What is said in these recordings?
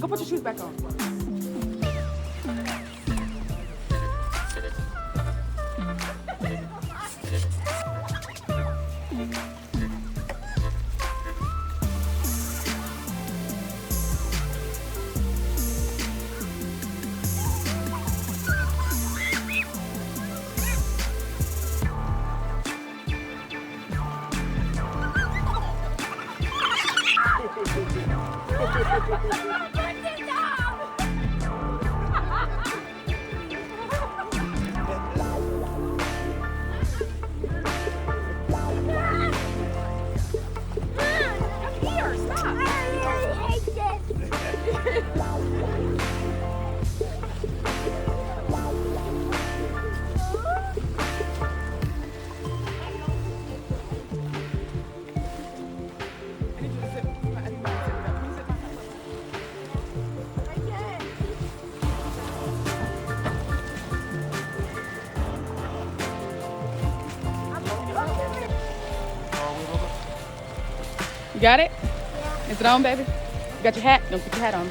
Go put your shoes back on. You got it? Yeah. Is it on, baby? You got your hat? Don't put your hat on.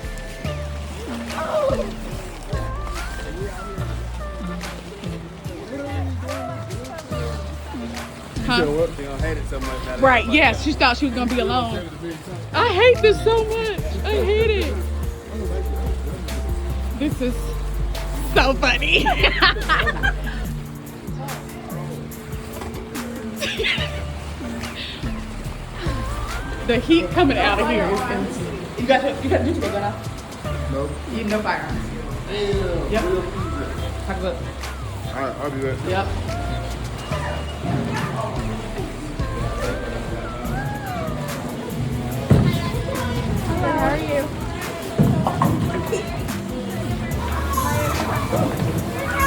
Huh? Right, yes, she thought she was gonna be alone. I hate this so much. I hate it. This is so funny. The heat coming out of here is insane. You got to do today, gun off? No. You no firearms. Yeah. Yep. Talk about. Alright, I'll do that. Yep. How are you?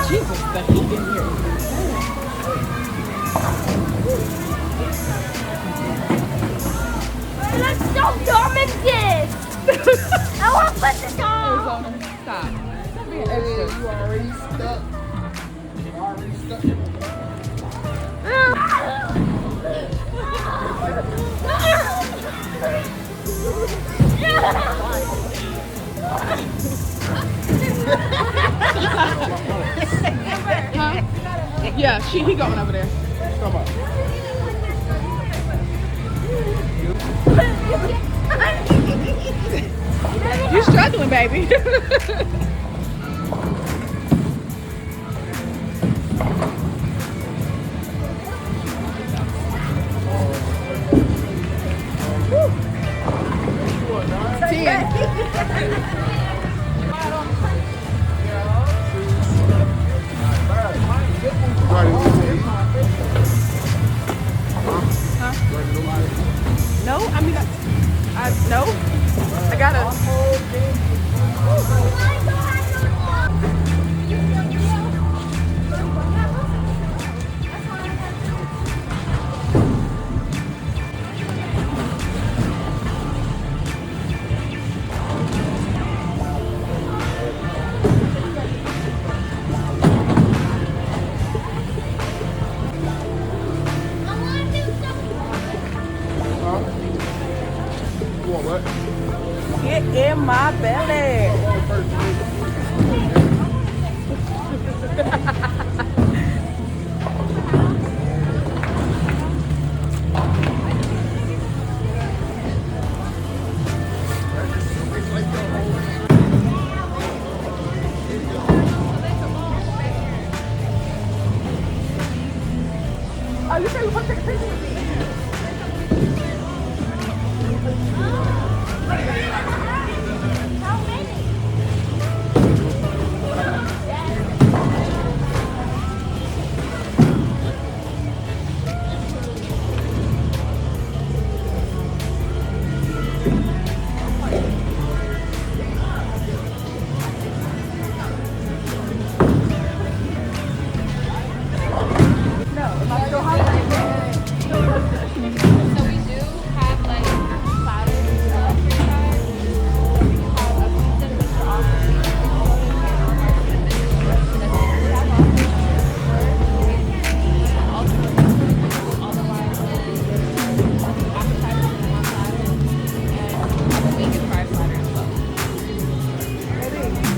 Jesus, the heat in here is insane. Let's so dumb in this! I want to put this on! Stop. Stop being extra. You already stuck. You already stuck. Huh? Yeah, he going over there. Come on. You're struggling, baby. No, I mean, no. I gotta.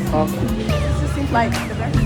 This just seems like the best.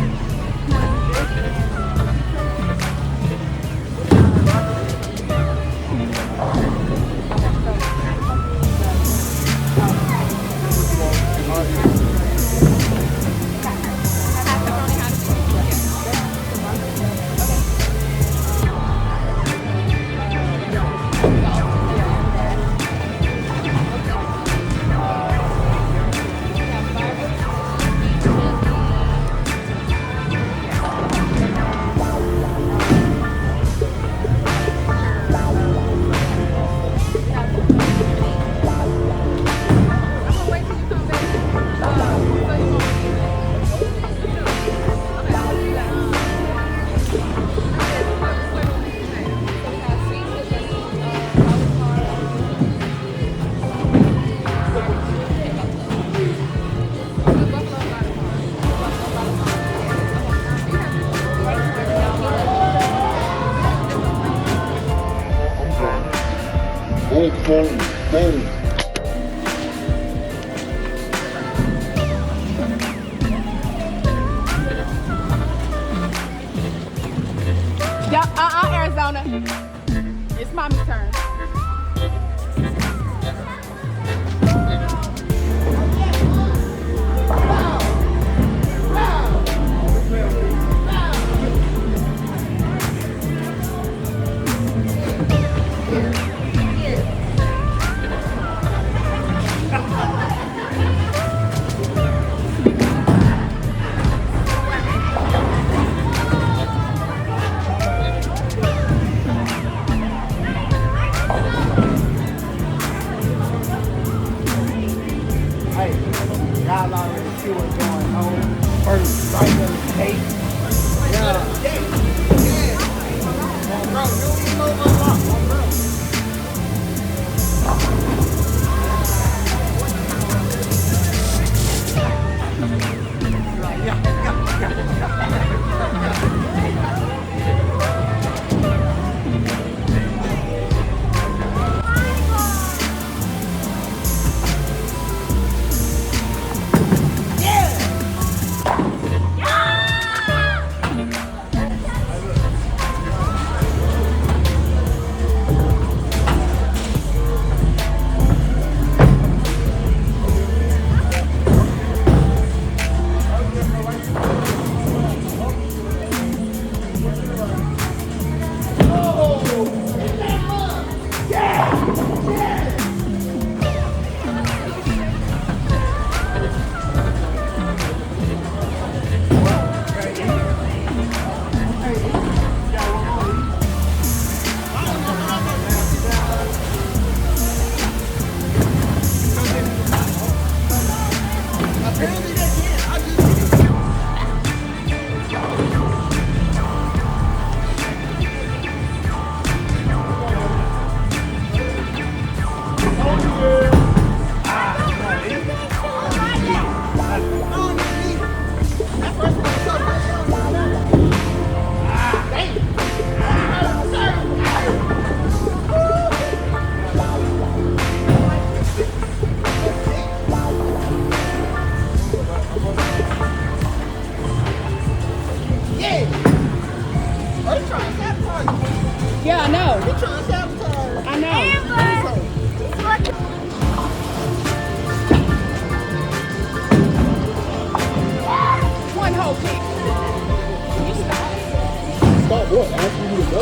Yeah, Arizona. It's mommy's turn. Y'all already see what's going on. First, right on the tape. Yeah. Bro, you don't even know my bro. Yeah, I know. You trying to sabotage? I know. One whole pick. You stop. Stop what? Asking you to go?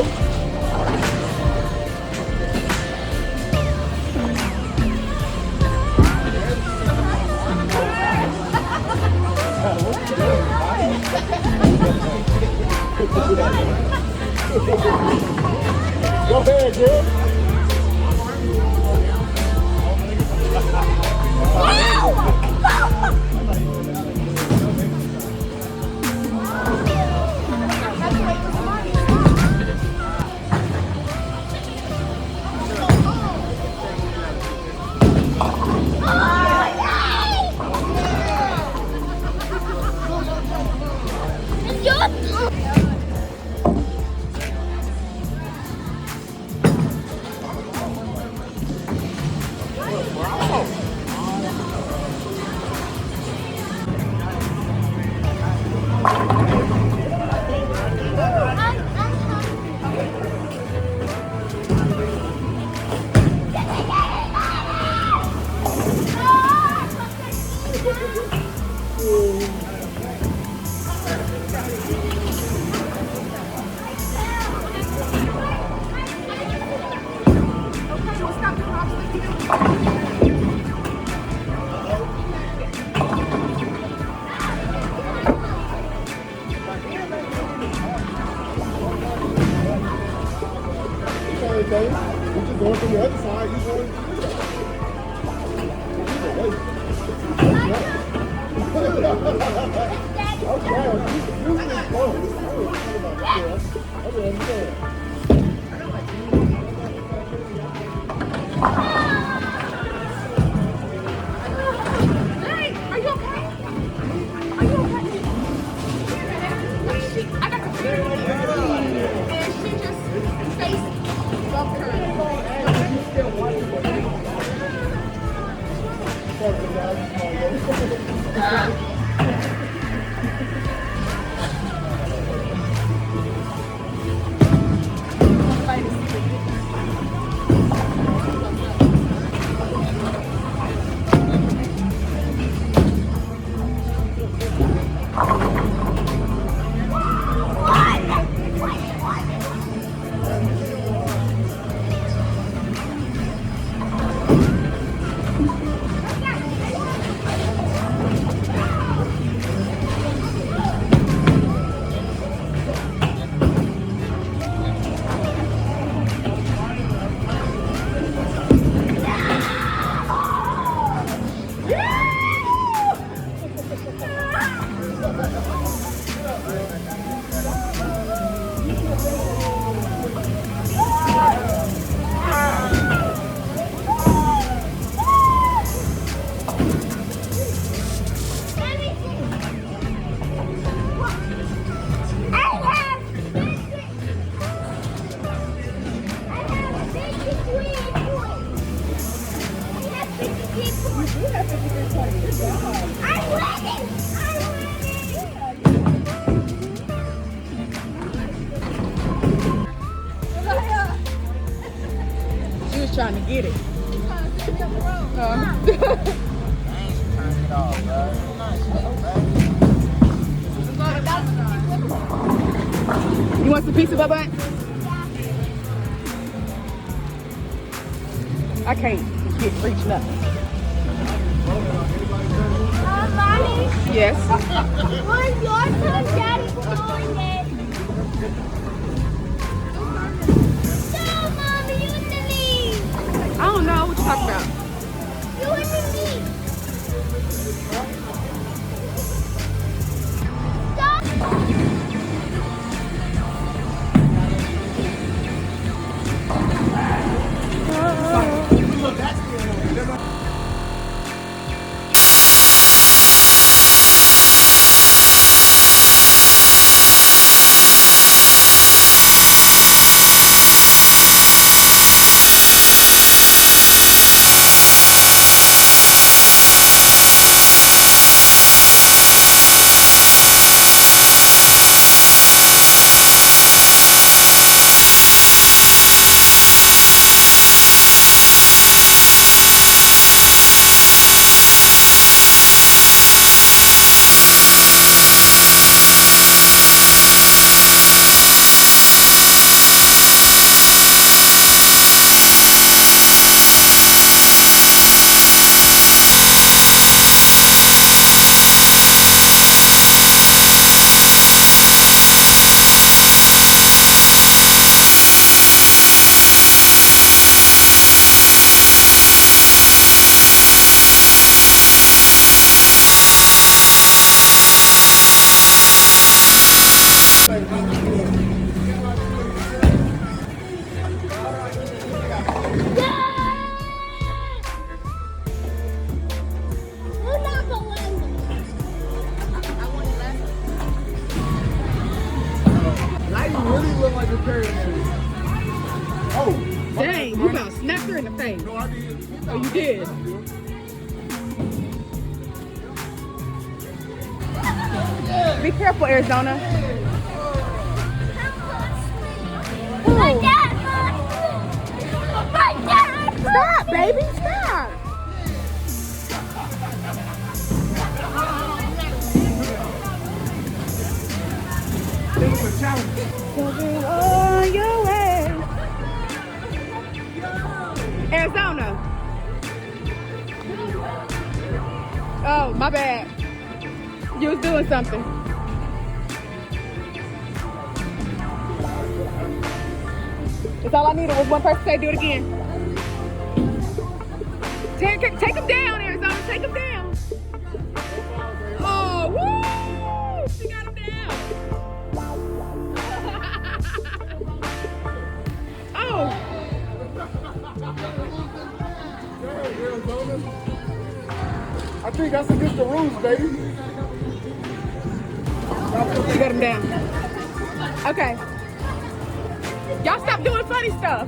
Go ahead, girl. Okay. We're just going from the other side. You going She was trying to get it. You want some pizza, Bubba? I can't reach nothing. Mommy, Yes. when your turn, Daddy's doing it. No, Mommy, you and me. I don't know what you're talking about. You and me. Stop. Dang, you about snapped her in the face. No, I did. Oh, you did? Be careful, Arizona. My dad. My dad. Stop, baby, stop. This is a challenge. On your way. Arizona. Oh, my bad. You was doing something. That's all I needed was one person to say do it again. Take them down, Arizona. Take them down. Oh, woo! She got them down. Oh. I think that's against the rules, baby. You got them down. Okay. Y'all stop doing funny stuff.